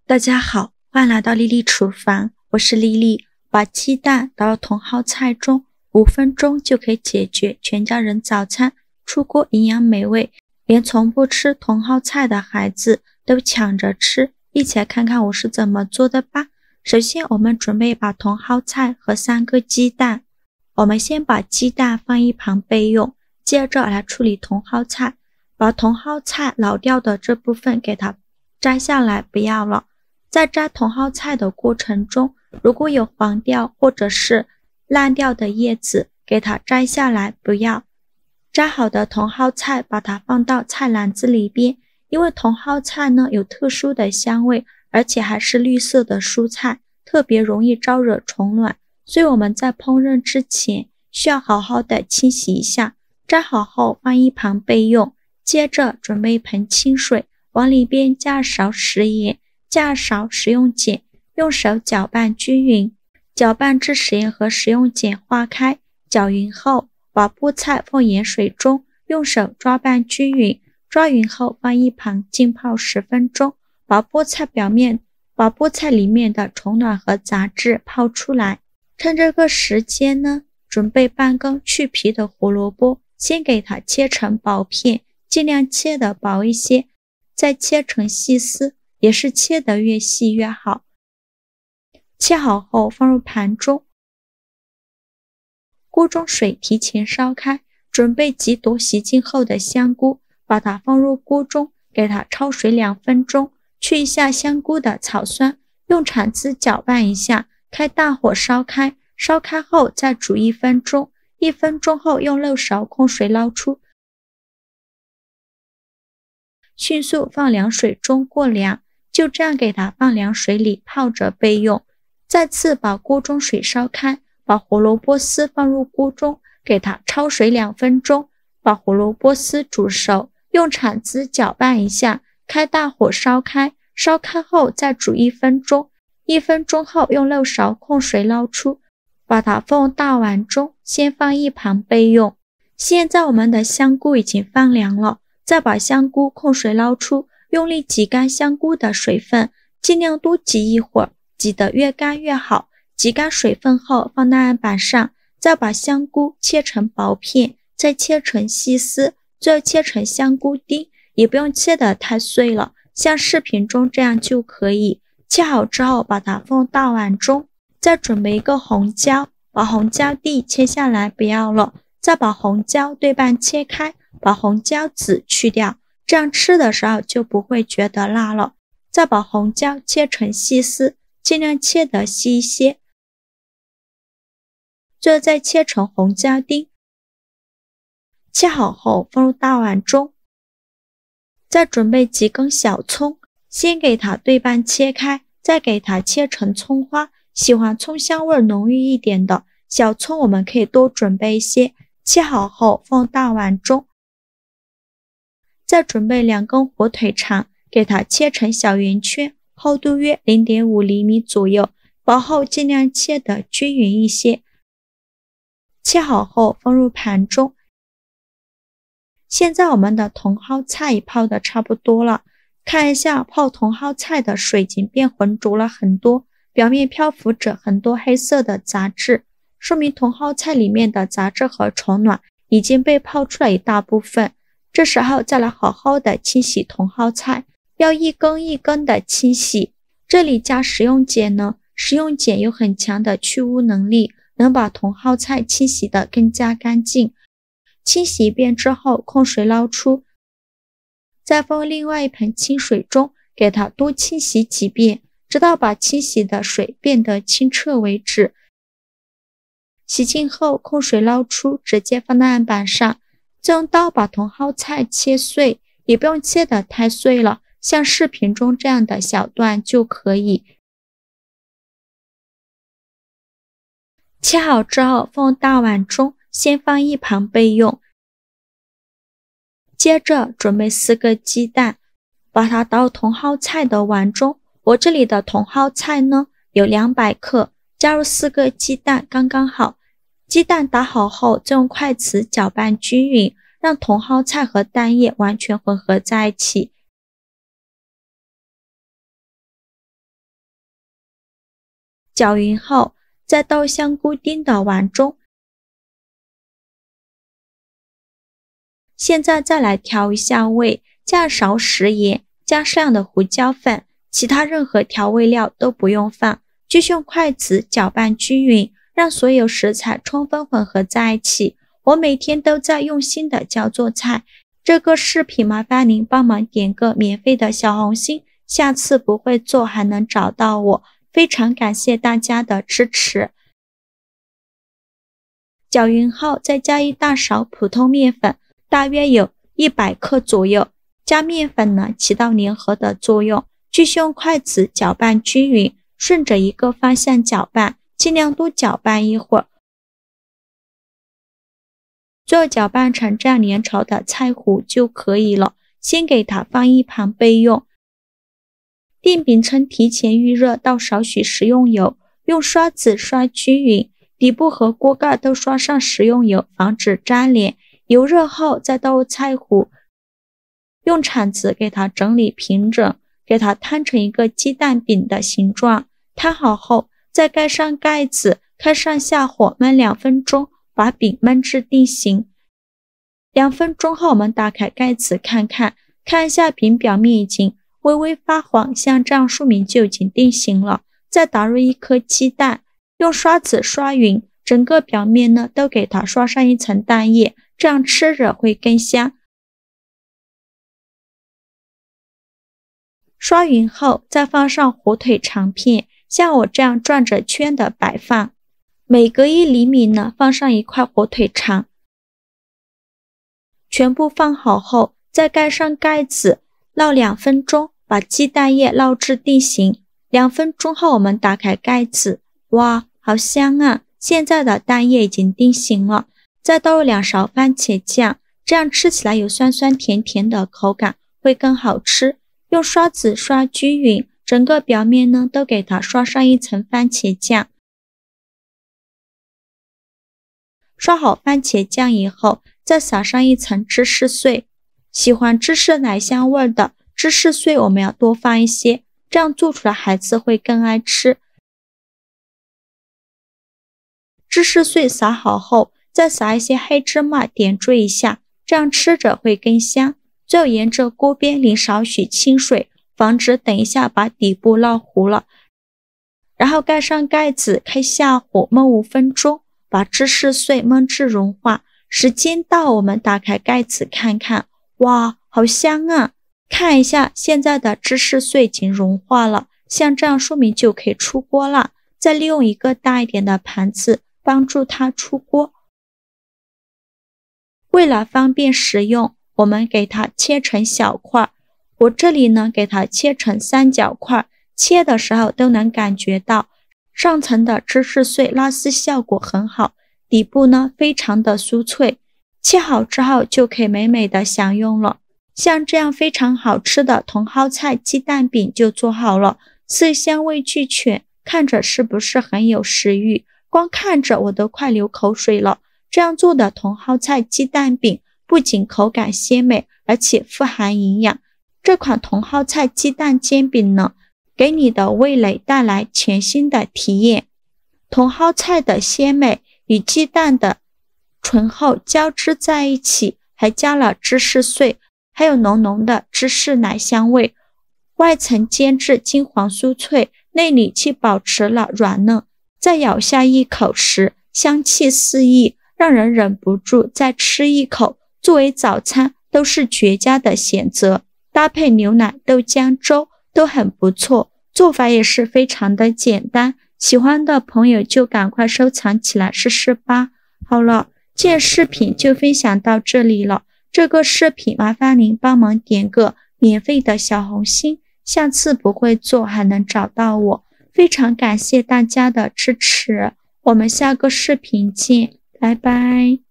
大家好，欢迎来到丽丽厨房，我是丽丽。把鸡蛋倒到茼蒿菜中，5分钟就可以解决全家人早餐，出锅营养美味，连从不吃茼蒿菜的孩子都抢着吃。一起来看看我是怎么做的吧。首先我们准备把茼蒿菜和3个鸡蛋，我们先把鸡蛋放一旁备用，接着来处理茼蒿菜，把茼蒿菜老掉的这部分给它摘下来不要了。在摘茼蒿菜的过程中，如果有黄掉或者是烂掉的叶子，给它摘下来不要。摘好的茼蒿菜把它放到菜篮子里边，因为茼蒿菜呢有特殊的香味，而且还是绿色的蔬菜，特别容易招惹虫卵，所以我们在烹饪之前需要好好的清洗一下。摘好后放一旁备用，接着准备一盆清水，往里边加勺食盐，加勺食用碱，用手搅拌均匀，搅拌至食盐和食用碱化开。搅匀后，把菠菜放盐水中，用手抓拌均匀，抓匀后放一旁浸泡10分钟，把菠菜里面的虫卵和杂质泡出来。趁这个时间呢，准备半根去皮的胡萝卜，先给它切成薄片，尽量切得薄一些，再切成细丝，也是切得越细越好。切好后放入盘中，锅中水提前烧开，准备几朵洗净后的香菇，把它放入锅中，给它焯水2分钟，去一下香菇的草酸，用铲子搅拌一下，开大火烧开，烧开后再煮1分钟，1分钟后用漏勺控水捞出，迅速放凉水中过凉，就这样给它放凉水里泡着备用。再次把锅中水烧开，把胡萝卜丝放入锅中，给它焯水2分钟，把胡萝卜丝煮熟，用铲子搅拌一下，开大火烧开，烧开后再煮1分钟，1分钟后用漏勺控水捞出，把它放大碗中，先放一旁备用。现在我们的香菇已经放凉了，再把香菇控水捞出，用力挤干香菇的水分，尽量多挤一会儿，挤得越干越好。挤干水分后放在案板上，再把香菇切成薄片，再切成细丝，最后切成香菇丁，也不用切得太碎了，像视频中这样就可以。切好之后把它放大碗中，再准备一个红椒，把红椒蒂切下来不要了，再把红椒对半切开，把红椒籽去掉，这样吃的时候就不会觉得辣了。再把红椒切成细丝，尽量切得细一些，最后再切成红椒丁。切好后放入大碗中，再准备几根小葱，先给它对半切开，再给它切成葱花，喜欢葱香味浓郁一点的小葱我们可以多准备一些。切好后放大碗中，再准备2根火腿肠，给它切成小圆圈，厚度约 0.5 厘米左右，薄厚尽量切得均匀一些。切好后放入盘中。现在我们的茼蒿菜已泡得差不多了，看一下泡茼蒿菜的水已经变浑浊了很多，表面漂浮着很多黑色的杂质，说明茼蒿菜里面的杂质和虫卵已经被泡出了一大部分。这时候再来好好的清洗茼蒿菜，要一根一根的清洗。这里加食用碱呢，食用碱有很强的去污能力，能把茼蒿菜清洗得更加干净。清洗一遍之后控水捞出，再放另外一盆清水中，给它多清洗几遍，直到把清洗的水变得清澈为止。洗净后控水捞出，直接放在案板上，再用刀把茼蒿菜切碎，也不用切得太碎了，像视频中这样的小段就可以。切好之后放大碗中，先放一旁备用。接着准备4个鸡蛋，把它倒茼蒿菜的碗中。我这里的茼蒿菜呢有200克，加入4个鸡蛋刚刚好。鸡蛋打好后，再用筷子搅拌均匀，让茼蒿菜和蛋液完全混合在一起。搅匀后，再倒香菇丁的碗中。现在再来调一下味，加勺食盐，加适量的胡椒粉，其他任何调味料都不用放，继续用筷子搅拌均匀，让所有食材充分混合在一起。我每天都在用心的教做菜，这个视频麻烦您帮忙点个免费的小红心，下次不会做还能找到我，非常感谢大家的支持。搅匀后再加1大勺普通面粉，大约有100克左右，加面粉呢起到粘合的作用，继续用筷子搅拌均匀，顺着一个方向搅拌，尽量多搅拌一会儿，最后搅拌成这样粘稠的菜糊就可以了，先给它放一旁备用。电饼铛提前预热到少许食用油，用刷子刷均匀，底部和锅盖都刷上食用油，防止粘连。油热后再倒入菜糊，用铲子给它整理平整，给它摊成一个鸡蛋饼的形状。摊好后再盖上盖子，开上下火焖2分钟，把饼焖至定型。2分钟后我们打开盖子看一下饼表面已经微微发黄，像这样说明就已经定型了。再打入1颗鸡蛋，用刷子刷匀，整个表面呢都给它刷上一层蛋液，这样吃着会更香。刷匀后再放上火腿肠片，像我这样转着圈的摆放，每隔1厘米呢放上1块火腿肠。全部放好后再盖上盖子，烙2分钟，把鸡蛋液烙至定型。2分钟后我们打开盖子，哇，好香啊！现在的蛋液已经定型了，再倒入2勺番茄酱，这样吃起来有酸酸甜甜的口感，会更好吃。用刷子刷均匀，整个表面呢都给它刷上一层番茄酱。刷好番茄酱以后，再撒上一层芝士碎，喜欢芝士奶香味的芝士碎我们要多放一些，这样做出来孩子会更爱吃。芝士碎撒好后，再撒一些黑芝麻点缀一下，这样吃着会更香。最后沿着锅边淋少许清水，防止等一下把底部烙糊了。然后盖上盖子，开下火焖5分钟，把芝士碎焖至融化。时间到，我们打开盖子看看，哇，好香啊！看一下，现在的芝士碎已经融化了，像这样说明就可以出锅了。再利用一个大一点的盘子帮助它出锅。为了方便食用，我们给它切成小块，我这里呢给它切成3角块，切的时候都能感觉到上层的芝士碎拉丝效果很好，底部呢非常的酥脆，切好之后就可以美美的享用了。像这样非常好吃的茼蒿菜鸡蛋饼就做好了，色香味俱全，看着是不是很有食欲？光看着我都快流口水了。这样做的茼蒿菜鸡蛋饼不仅口感鲜美，而且富含营养。这款茼蒿菜鸡蛋煎饼呢，给你的味蕾带来全新的体验。茼蒿菜的鲜美与鸡蛋的醇厚交织在一起，还加了芝士碎，还有浓浓的芝士奶香味，外层煎至金黄酥脆，内里既保持了软嫩，再咬下一口时香气四溢，让人忍不住再吃一口。作为早餐都是绝佳的选择，搭配牛奶、豆浆、粥都很不错，做法也是非常的简单，喜欢的朋友就赶快收藏起来试试吧。好了，这件视频就分享到这里了，这个视频麻烦您帮忙点个免费的小红心，下次不会做还能找到我，非常感谢大家的支持，我们下个视频见，拜拜。